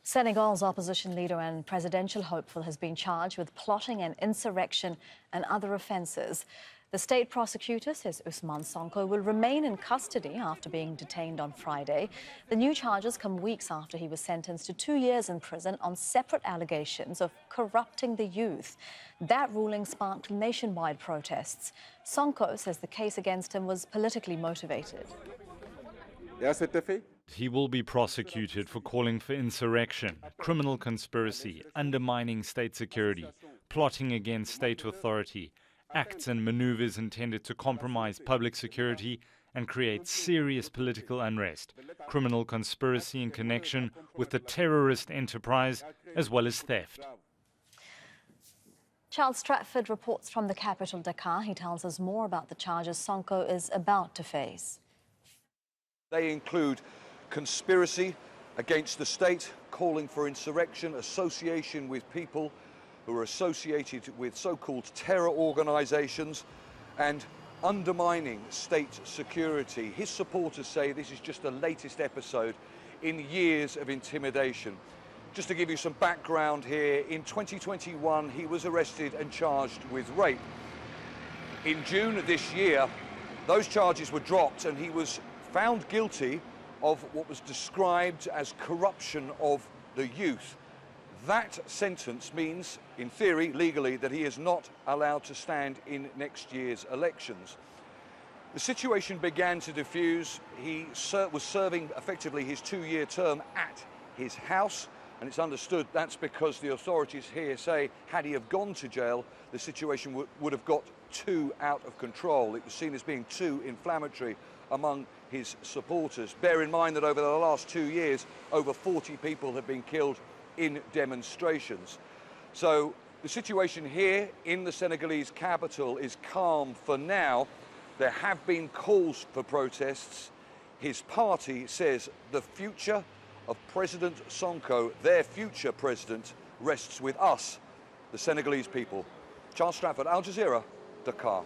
Senegal's opposition leader and presidential hopeful has been charged with plotting an insurrection and other offences. The state prosecutor says Ousmane Sonko will remain in custody after being detained on Friday. The new charges come weeks after he was sentenced to 2 years in prison on separate allegations of corrupting the youth. That ruling sparked nationwide protests. Sonko says the case against him was politically motivated. He will be prosecuted for calling for insurrection, criminal conspiracy, undermining state security, plotting against state authority, acts and maneuvers intended to compromise public security and create serious political unrest, criminal conspiracy in connection with the terrorist enterprise, as well as theft. Charles Stratford reports from the capital, Dakar. He tells us more about the charges Sonko is about to face. They include conspiracy against the state, calling for insurrection, association with people who are associated with so-called terror organisations, and undermining state security. His supporters say this is just the latest episode in years of intimidation. Just to give you some background here, in 2021 he was arrested and charged with rape. In June of this year, those charges were dropped and he was found guilty of what was described as corruption of the youth. That sentence means, in theory, legally, that he is not allowed to stand in next year's elections. The situation began to diffuse. He was serving effectively his 2-year term at his house, and it's understood that's because the authorities here say had he have gone to jail, the situation would have got too out of control. It was seen as being too inflammatory among his supporters. Bear in mind that over the last 2 years, over 40 people have been killed in demonstrations. So the situation here in the Senegalese capital is calm for now. There have been calls for protests. His party says the future of President Sonko, their future president, rests with us, the Senegalese people. Charles Stratford, Al Jazeera, Dakar.